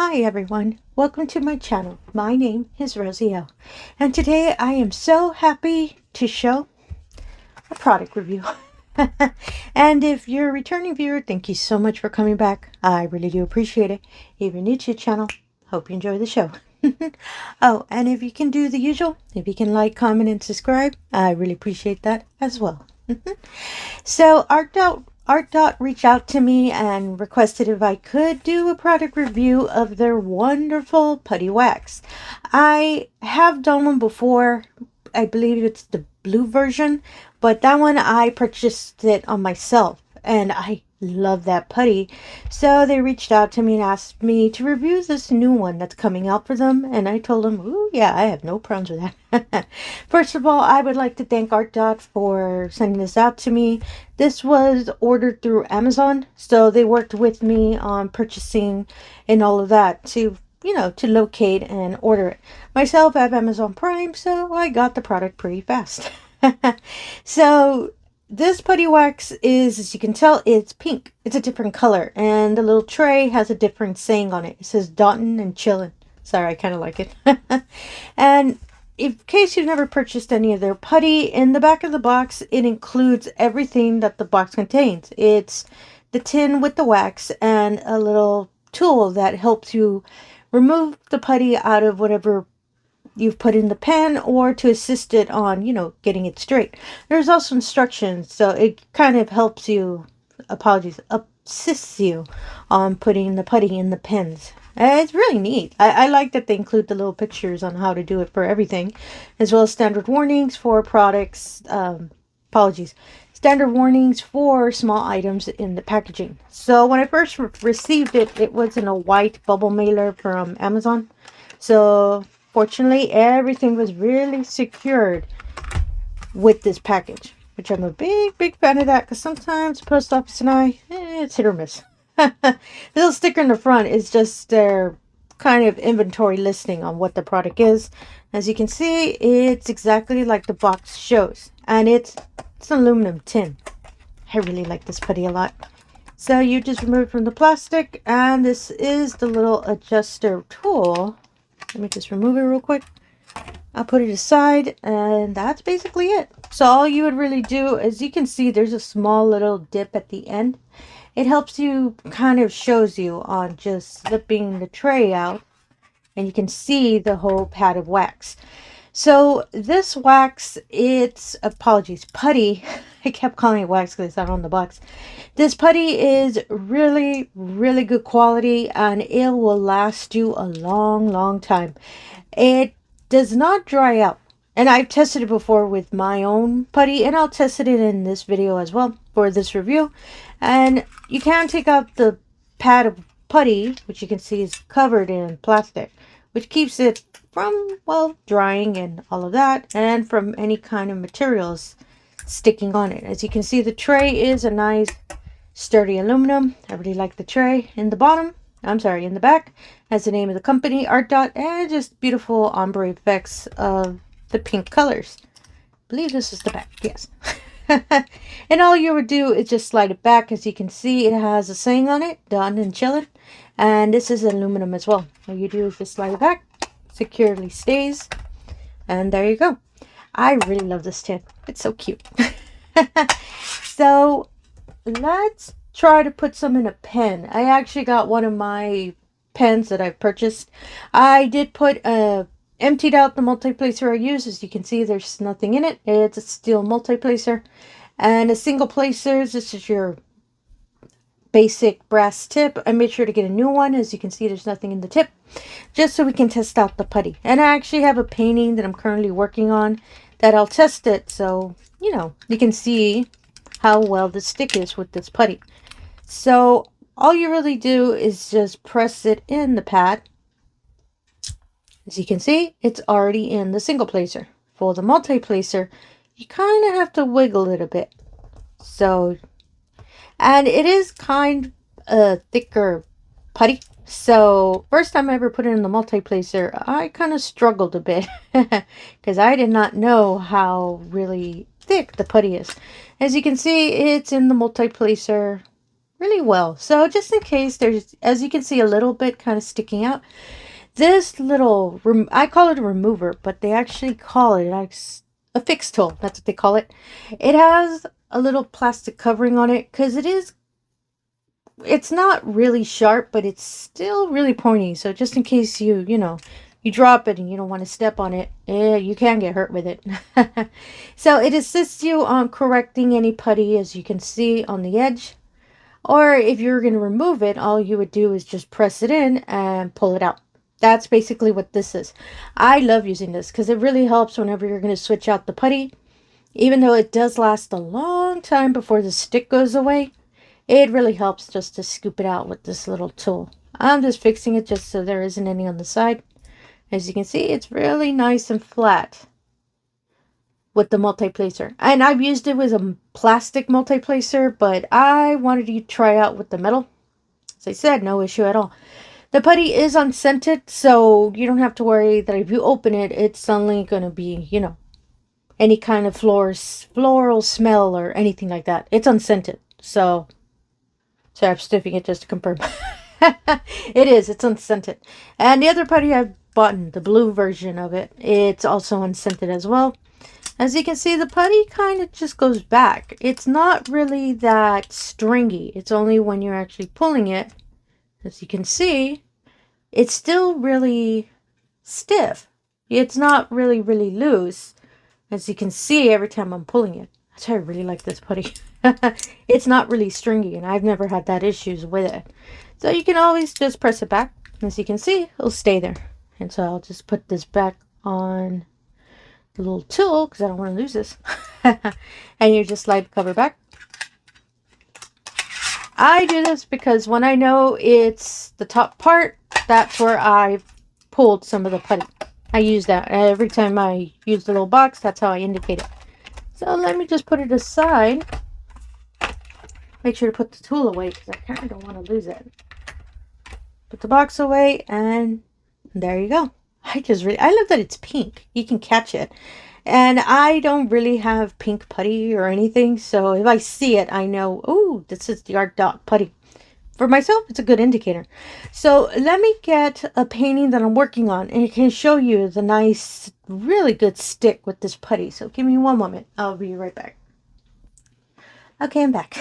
Hi everyone, welcome to my channel. My name is Rosy O, and today I am so happy to show a product review. And if you're a returning viewer, thank you so much for coming back. I really do appreciate it. If you're new to the channel, hope you enjoy the show. Oh, and if you can do the usual, if you can like, comment, and subscribe, I really appreciate that as well. So ARTDOT reached out to me and requested if I could do a product review of their wonderful putty wax. I have done one before. I believe it's the blue version, but that one I purchased it on myself and I love that putty. So they reached out to me and asked me to review this new one that's coming out for them, and I told them, ooh, yeah, I have no problems with that. First of all, I would like to thank ARTDOT for sending this out to me. This was ordered through Amazon, so they worked with me on purchasing and all of that to locate and order it. Myself, I have Amazon Prime, so I got the product pretty fast. So this putty wax is, as you can tell, it's pink. It's a different color, and the little tray has a different saying on it. It says "Dottin' and Chillin'." Sorry, I kind of like it. And in case you've never purchased any of their putty, in the back of the box, it includes everything that the box contains. It's the tin with the wax and a little tool that helps you remove the putty out of whatever you've put in the pen, or to assist it on, getting it straight. There's also instructions, so it kind of helps you, assists you on putting the putty in the pens. It's really neat. I like that they include the little pictures on how to do it for everything, as well as standard warnings for products, standard warnings for small items in the packaging. So when I first received it, it was in a white bubble mailer from Amazon. So fortunately, everything was really secured with this package, which I'm a big fan of that, because sometimes the post office and it's hit or miss. The little sticker in the front is just their kind of inventory listing on what the product is. As you can see, it's exactly like the box shows, and it's an aluminum tin. I really like this putty a lot. So you just remove it from the plastic, and this is the little adjuster tool. Let me just remove it real quick. I'll put it aside, and that's basically it. So all you would really do, as you can see, there's a small little dip at the end. It helps you, kind of shows you on just slipping the tray out, and you can see the whole pad of wax. So this wax, it's, putty. I kept calling it wax because it's not on the box. This putty is really good quality, and it will last you a long time. It does not dry out, and I've tested it before with my own putty, and I'll test it in this video as well for this review. And you can take out the pad of putty, which you can see is covered in plastic, which keeps it from, well, drying and all of that, and from any kind of materials sticking on it. As you can see, the tray is a nice sturdy aluminum. I really like the tray. In the back has the name of the company, ARTDOT, and just beautiful ombre effects of the pink colors. I believe this is the back, yes. And all you would do is just slide it back. As you can see, it has a saying on it, "Done and Chillin'," and this is aluminum as well. All you do is just slide it back, securely stays, and there you go. I really love this tin. It's so cute. So let's try to put some in a pen. I actually got one of my pens that I've purchased. I did emptied out the multi-placer I use. As you can see, there's nothing in it. It's a steel multi-placer and a single placer. This is your basic brass tip. I made sure to get a new one. As you can see, there's nothing in the tip, just so we can test out the putty. And I actually have a painting that I'm currently working on that I'll test it, so you can see how well the stick is with this putty. So all you really do is just press it in the pad. As you can see, it's already in the single placer. For the multi-placer, you kind of have to wiggle it a bit. So, and it is kind of a thicker putty. So first time I ever put it in the multi-placer, I kind of struggled a bit because I did not know how really thick the putty is. As you can see, it's in the multi-placer really well. So just in case there's, as you can see, a little bit kind of sticking out, this little, I call it a remover, but they actually call it a fix tool. That's what they call it. It has a little plastic covering on it because it's not really sharp, but it's still really pointy. So just in case you drop it and you don't want to step on it, you can get hurt with it. So it assists you on correcting any putty, as you can see on the edge. Or if you're going to remove it, all you would do is just press it in and pull it out. That's basically what this is. I love using this because it really helps whenever you're going to switch out the putty. Even though it does last a long time before the stick goes away, it really helps just to scoop it out with this little tool. I'm just fixing it just so there isn't any on the side. As you can see, it's really nice and flat with the multi-placer. And I've used it with a plastic multi-placer, but I wanted to try out with the metal. As I said, no issue at all. The putty is unscented, so you don't have to worry that if you open it, it's suddenly going to be, any kind of floral smell or anything like that. It's unscented. So I'm sniffing it just to confirm. It's unscented. And the other putty I've bought, the blue version of it, it's also unscented as well. As you can see, the putty kind of just goes back. It's not really that stringy. It's only when you're actually pulling it. As you can see, it's still really stiff. It's not really loose. As you can see, every time I'm pulling it. That's why I really like this putty. It's not really stringy, and I've never had that issues with it. So you can always just press it back. As you can see, it'll stay there. And so I'll just put this back on the little tool because I don't want to lose this. And you just slide the cover back. I do this because when I know it's the top part, that's where I've pulled some of the putty. I use that every time I use the little box. That's how I indicate it. So let me just put it aside. Make sure to put the tool away because I kind of don't want to lose it. Put the box away, and there you go. I love that it's pink. You can catch it. And I don't really have pink putty or anything, so if I see it, I know, oh, this is the ARTDOT putty. For myself, it's a good indicator. So let me get a painting that I'm working on, and it can show you the nice, really good stick with this putty. So give me one moment. I'll be right back. Okay, I'm back.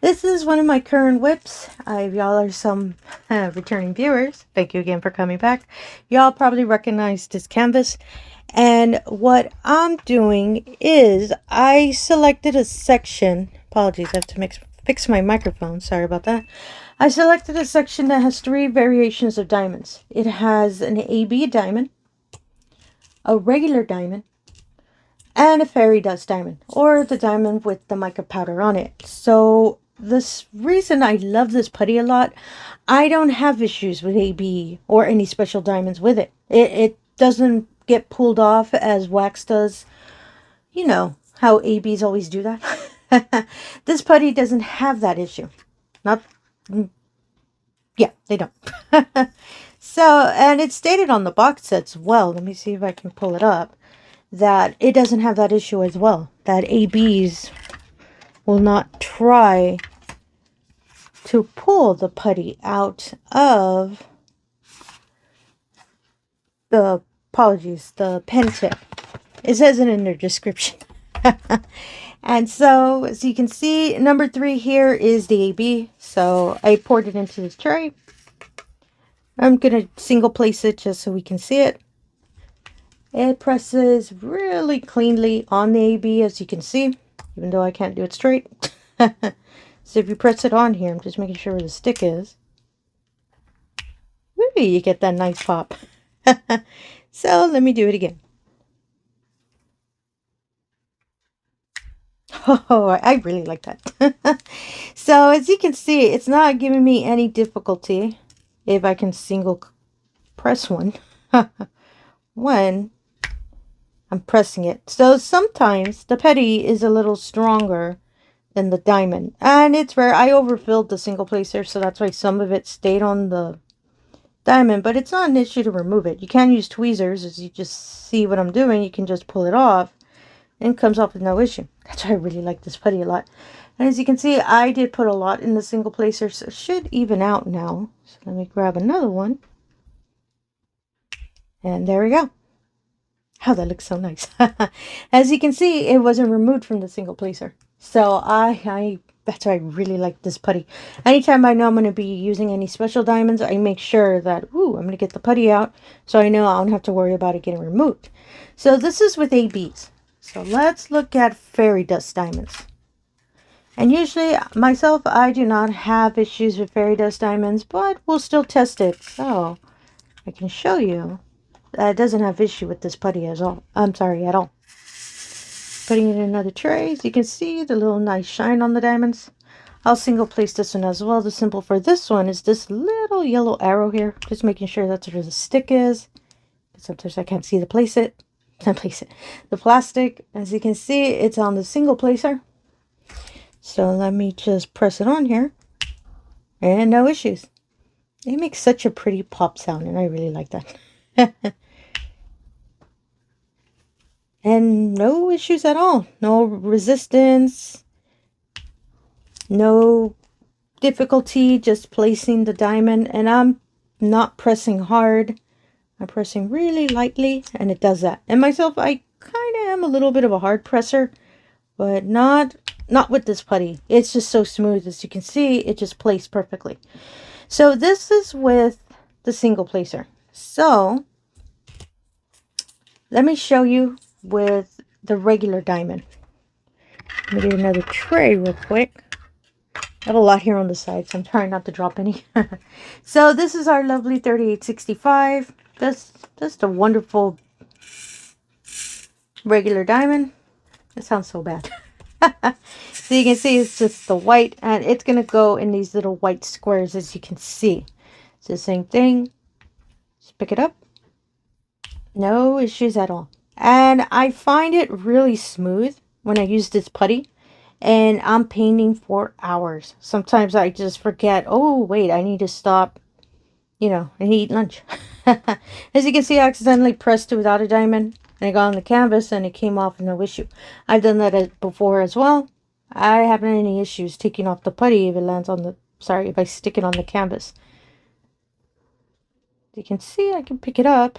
This is one of my current whips. Y'all are some returning viewers. Thank you again for coming back. Y'all probably recognize this canvas. And what I'm doing is I selected a section. Apologies, I have to fix my microphone. Sorry about that. I selected a section that has 3 variations of diamonds. It has an AB diamond, a regular diamond, and a fairy dust diamond, or the diamond with the mica powder on it. So this reason I love this putty a lot, I don't have issues with AB or any special diamonds with it. It doesn't get pulled off as wax does. You know how ABs always do that. This putty doesn't have that issue. Yeah, they don't. So, and it's stated on the box as well. Let me see if I can pull it up. That it doesn't have that issue as well. That ABs will not try to pull the putty out of the, the pen tip. It says it in their description. And so, as you can see, number 3 here is the AB. So I poured it into this tray. I'm going to single place it just so we can see it. It presses really cleanly on the AB, as you can see, even though I can't do it straight. So if you press it on here, I'm just making sure where the stick is. Woo, you get that nice pop. So let me do it again. Oh, I really like that. So as you can see, it's not giving me any difficulty if I can single press one when I'm pressing it. So sometimes the putty is a little stronger than the diamond, and it's rare. I overfilled the single placer, so that's why some of it stayed on the diamond, but it's not an issue to remove it. You can use tweezers. As you just see what I'm doing, you can just pull it off and it comes off with no issue. That's why I really like this putty a lot. And as you can see, I did put a lot in the single placer, so it should even out now. So let me grab another one. And there we go. Oh, that looks so nice. As you can see, it wasn't removed from the single placer. So that's why I really like this putty. Anytime I know I'm going to be using any special diamonds, I make sure that, I'm going to get the putty out so I know I don't have to worry about it getting removed. So this is with ABs. So let's look at fairy dust diamonds. And usually, myself, I do not have issues with fairy dust diamonds, but we'll still test it. So I can show you that it doesn't have issue with this putty at all. At all. Putting it in another tray, as you can see the little nice shine on the diamonds. I'll single place this one as well. The symbol for this one is this little yellow arrow here. Just making sure that's where the stick is. Sometimes I can't see the the plastic. As you can see, it's on the single placer. So let me just press it on here. And no issues. It makes such a pretty pop sound, and I really like that. And no issues at all. No resistance. No difficulty just placing the diamond. And I'm not pressing hard. I'm pressing really lightly, and it does that. And myself, I kind of am a little bit of a hard presser, but not with this putty. It's just so smooth. As you can see, it just placed perfectly. So this is with the single placer. So let me show you with the regular diamond. Let me get another tray real quick. I have a lot here on the side, so I'm trying not to drop any. So this is our lovely 3865. Just a wonderful regular diamond. It sounds so bad. So you can see it's just the white, and it's going to go in these little white squares, as you can see. It's the same thing. Just pick it up. No issues at all. And I find it really smooth when I use this putty. And I'm painting for hours. Sometimes I just forget, oh, wait, I need to stop. I need to eat lunch. As you can see, I accidentally pressed it without a diamond. And I got on the canvas and it came off with no issue. I've done that before as well. I haven't had any issues taking off the putty if it lands on if I stick it on the canvas. You can see I can pick it up.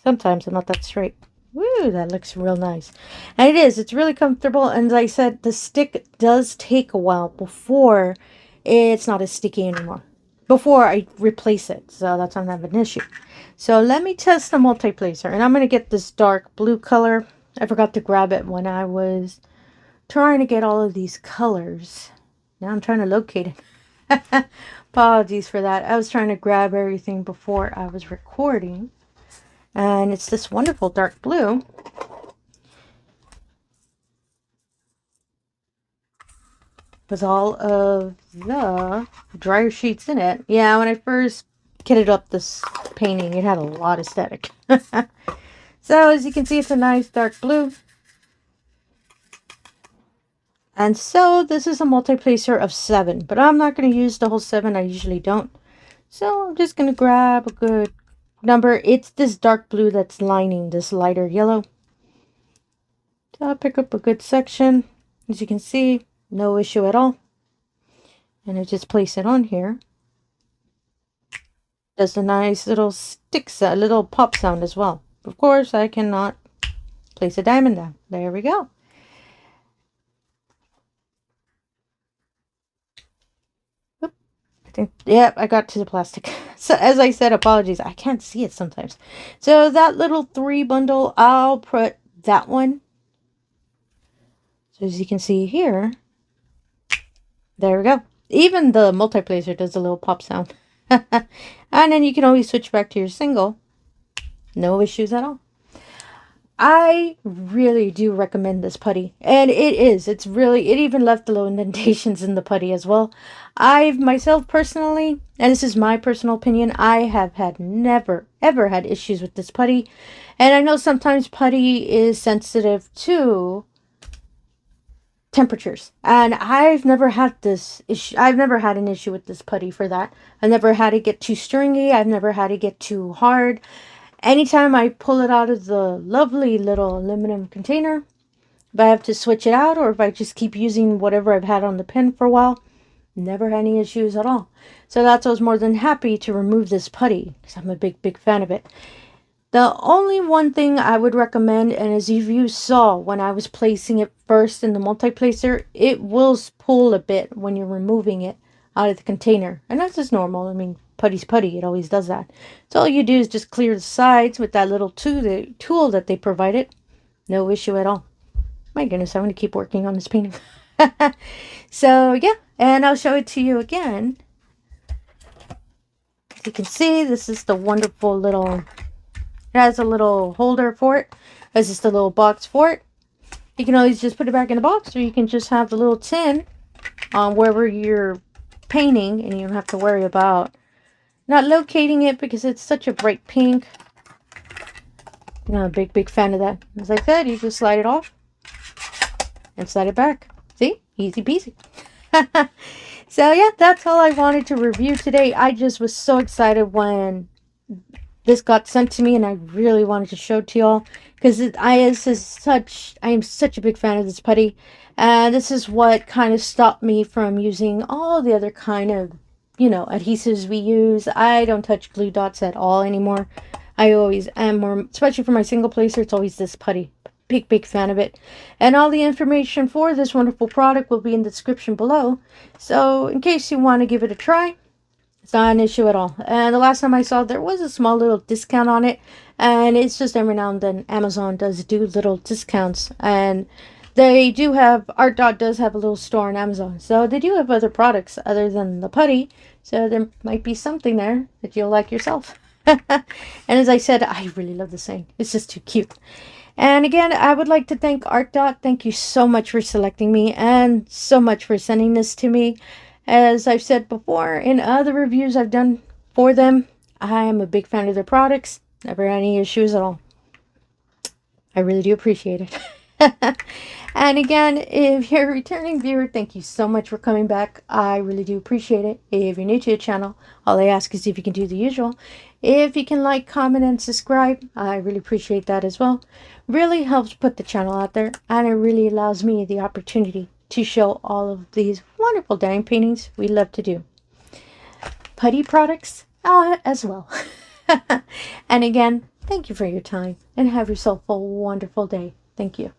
Sometimes I'm not that straight. Woo, that looks real nice. And it is. It's really comfortable. And as I said, the stick does take a while before it's not as sticky anymore. Before I replace it. So that's why I'm having an issue. So let me test the multi-placer. And I'm going to get this dark blue color. I forgot to grab it when I was trying to get all of these colors. Now I'm trying to locate it. Apologies for that. I was trying to grab everything before I was recording. And it's this wonderful dark blue. With all of the dryer sheets in it. Yeah, when I first kitted up this painting, it had a lot of static. So as you can see, it's a nice dark blue. And so this is a multi-placer of 7. But I'm not going to use the whole 7. I usually don't. So I'm just going to grab a good number. It's this dark blue that's lining this lighter yellow. So I'll pick up a good section. As you can see, no issue at all. And I just place it on here. Does a nice little little pop sound as well. Of course, I cannot place a diamond down. There we go. Oop. Yep, I got to the plastic. So as I said, apologies. I can't see it sometimes. So that little 3 bundle, I'll put that one. So as you can see here, there we go. Even the multi-placer does a little pop sound. And then you can always switch back to your single. No issues at all. I really do recommend this putty. And it even left little indentations in the putty as well. I've myself personally, and this is my personal opinion, I have never ever had issues with this putty. And I know sometimes putty is sensitive to temperatures, and I've never had this issue. I've never had an issue with this putty for that. I never had it get too stringy. I've never had it get too hard. Anytime I pull it out of the lovely little aluminum container, If I have to switch it out, or if I just keep using whatever I've had on the pen for a while, never had any issues at all. So that's why I was more than happy to remove this putty, because I'm a big fan of it. The only one thing I would recommend, and as you saw when I was placing it first in the multi-placer, it will pull a bit when you're removing it out of the container. And that's just normal. I mean, putty's putty. It always does that. So all you do is just clear the sides with that little tool that they provided. No issue at all. My goodness, I'm going to keep working on this painting. So, yeah. And I'll show it to you again. As you can see, this is the wonderful little... It has a little holder for it. It has just a little box for it. You can always just put it back in the box, or you can just have the little tin on wherever you're painting, and you don't have to worry about not locating it because it's such a bright pink. I'm not a big fan of that. As I said, you just slide it off and slide it back. See? Easy peasy. So yeah, that's all I wanted to review today. I just was so excited when this got sent to me, and I really wanted to show it to y'all because I am such a big fan of this putty, and this is what kind of stopped me from using all the other kind of, you know, adhesives we use. I don't touch glue dots at all anymore. I always am more, especially for my single placer, it's always this putty. Big fan of it. And all the information for this wonderful product will be in the description below. So in case you want to give it a try, it's not an issue at all. And the last time I saw, there was a small little discount on it. And it's just every now and then Amazon does do little discounts. And they do have, ARTDOT does have a little store on Amazon. So they do have other products other than the putty. So there might be something there that you'll like yourself. And as I said, I really love this thing. It's just too cute. And again, I would like to thank ARTDOT. Thank you so much for selecting me and so much for sending this to me. As I've said before in other reviews I've done for them, I am a big fan of their products. Never had any issues at all. I really do appreciate it. And again, if you're a returning viewer, thank you so much for coming back. I really do appreciate it. If you're new to the channel, all I ask is if you can do the usual. If you can like, comment, and subscribe, I really appreciate that as well. Really helps put the channel out there, and it really allows me the opportunity to show all of these wonderful diamond paintings we love to do. Putty products as well. And again, thank you for your time, and have yourself a wonderful day. Thank you.